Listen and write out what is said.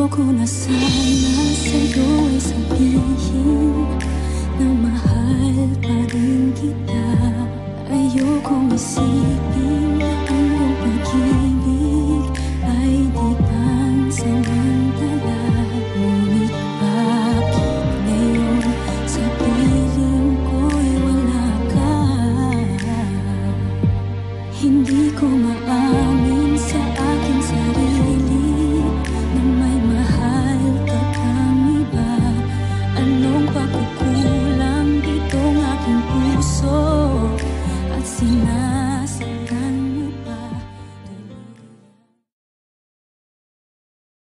Ayoko na sana sa'yo ay sabihin na mahal pa rin kita. Ayokong isipin na ang iyong pag-ibig ay di pansamantala. Ngunit bakit ngayon sa piling ko'y wala ka? Hindi ko maamin sa aking sarili